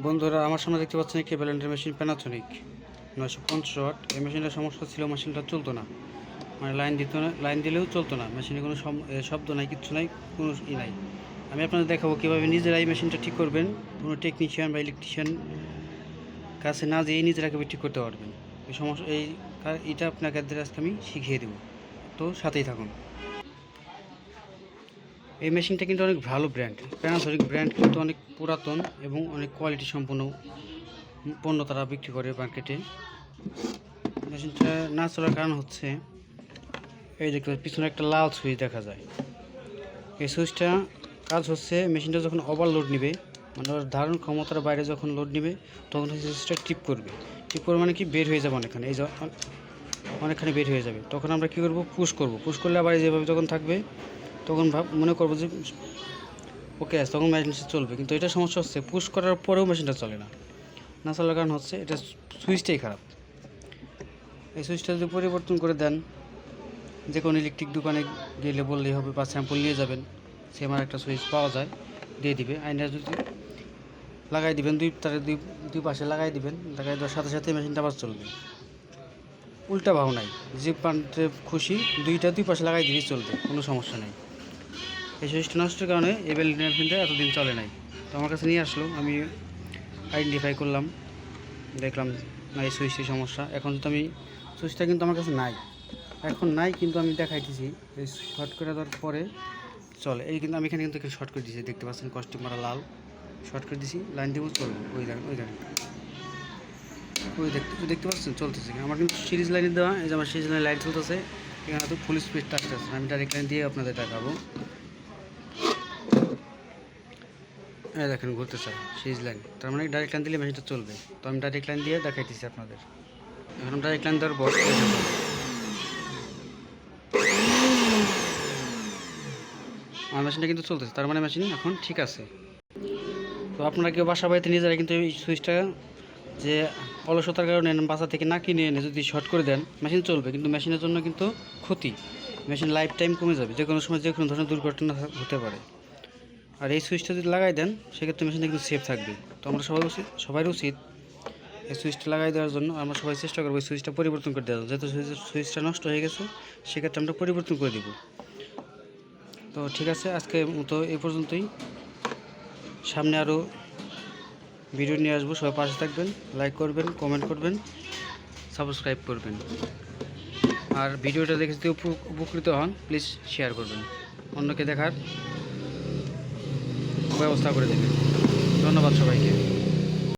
বন্ধুরা, আমার সামনে দেখতে পাচ্ছেন একটি ব্লেন্ডার মেশিন প্যানাসোনিক 950 ওয়াট। এই মেশিনটার সমস্যা ছিল, মেশিনটা চলতো না, মানে লাইন দিত না, লাইন দিলেও চলতো না। মেশিনে কোনো শব্দ নাই, কিচ্ছু নাই, কোনো নাই। আমি আপনাদের দেখাবো কীভাবে নিজেরাই মেশিনটা ঠিক করবেন, কোনো টেকনিশিয়ান বা ইলেকট্রিশিয়ান কাছে না যেয়ে নিজেরা কীভাবে ঠিক করতে পারবেন। এই সমস্যা এইটা আপনাকে আজকে আমি শিখিয়ে দেবো, তো সাথেই থাকুন। এই মেশিনটা কিন্তু অনেক ভালো ব্র্যান্ড, প্যানাসোনিক ব্র্যান্ড কিন্তু অনেক পুরাতন এবং অনেক কোয়ালিটি সম্পন্ন পণ্য তারা বিক্রি করে মার্কেটে। মেশিনটা না চলার কারণ হচ্ছে এই দেখতে পিছনে একটা লাল সুইচ দেখা যায়। এই সুইচটা কাজ হচ্ছে, মেশিনটা যখন ওভারলোড নেবে, মানে ওর ধারণ ক্ষমতার বাইরে যখন লোড নেবে, তখন এই সুইচটা টিপ করবে মানে কি বের হয়ে যাবে অনেকখানি, অনেকখানি বের হয়ে যাবে। তখন আমরা কী করবো, পুশ করলে আবার যেভাবে যখন থাকবে তখন মনে করবো যে ওকে আছে, তখন মেশিনটা চলবে। কিন্তু এটা সমস্যা হচ্ছে পুশ করার পরেও মেশিনটা চলে না চলার কারণ হচ্ছে এটা সুইচটাই খারাপ। এই সুইচটা যদি পরিবর্তন করে দেন, যে কোনো ইলেকট্রিক দোকানে গেলে বললেই হবে বা স্যাম্পল নিয়ে যাবেন, সে আমার একটা সুইচ পাওয়া যায়, দিয়ে দিবে। আইনটা যদি লাগাই দিবেন, দুই পাশে লাগাই দিবেন, লাগাই দেওয়ার সাথে সাথে মেশিনটা আবার চলবে। উল্টা ভাও নাই, যে প্রান্তে খুশি দুই পাশে লাগাই দিলেই চলবে, কোনো সমস্যা নেই। এই সুইচটা নষ্টের কারণে এই ব্লেন্ডার মেশিনটা এতদিন চলে নাই। তো আমার কাছে নিয়ে আসলো, আমি আইডেন্টিফাই করলাম, দেখলাম না এই সুইচের সমস্যা। এখন তো আমি সুইচটা কিন্তু আমার কাছে নাই, কিন্তু আমি দেখাইতেছি এই শর্ট করে দেওয়ার পরে চলে। এই কিন্তু আমি এখানে কিন্তু শর্ট করে দিয়েছি, দেখতে পাচ্ছেন কস্টিক মারা লাল, শর্ট করে দিয়েছি, লাইন দেবো চলবে। দেখতে পাচ্ছেন চলতেছে। আমার কিন্তু সিরিজ লাইনে দেওয়া, এই যে আমার সিরিজ লাইন লাইট চলতেছে, এখানে তো ফুল স্পিড আসতেছে। আমি ডাইরেক্ট লাইন দিয়ে আপনাদের দেখাবো। এই দেখেন ঘুরতেছে সিরিজ লাইন, তার মানে ডাইরেক্ট লাইন দিলে মেশিনটা চলবে। তো আমি ডাইরেক্ট লাইন দিয়ে দেখাইতেছি আপনাদের। এখন ডাইরেক্ট লাইন দেওয়ার পর আমার মেশিনটা কিন্তু চলতেছে, তার মানে মেশিন এখন ঠিক আছে। তো আপনারা কেউ বাসা বাড়িতে নিজেরা কিন্তু এই সুইচটা যে অলসতার কারণে বাসা থেকে না কিনে এনে যদি শর্ট করে দেন, মেশিন চলবে, কিন্তু মেশিনের জন্য কিন্তু ক্ষতি। মেশিন লাইফ টাইম কমে যাবে, যে কোনো সময় যে কোনো ধরনের দুর্ঘটনা হতে পারে। আর এই সুইচটা যদি লাগাই দেন, সেক্ষেত্রে মেশিনটা কিন্তু সেফ থাকবে। তো আমরা সবাই উচিত এই সুইচটা লাগাই দেওয়ার জন্য আমরা সবাই চেষ্টা করবো এই সুইচটা পরিবর্তন করে দেওয়া। যেহেতু সুইচটা নষ্ট হয়ে গেছে, সেক্ষেত্রে আমরা পরিবর্তন করে দিব। তো ঠিক আছে, আজকে মতো এই পর্যন্তই। সামনে আরও ভিডিও নিয়ে আসবো, সবাই পাশে থাকবেন, লাইক করবেন, কমেন্ট করবেন, সাবস্ক্রাইব করবেন। আর ভিডিওটা দেখে যদি উপকৃত হন, প্লিজ শেয়ার করবেন, অন্যকে দেখার ব্যবস্থা করে দেবেন। ধন্যবাদ সবাইকে।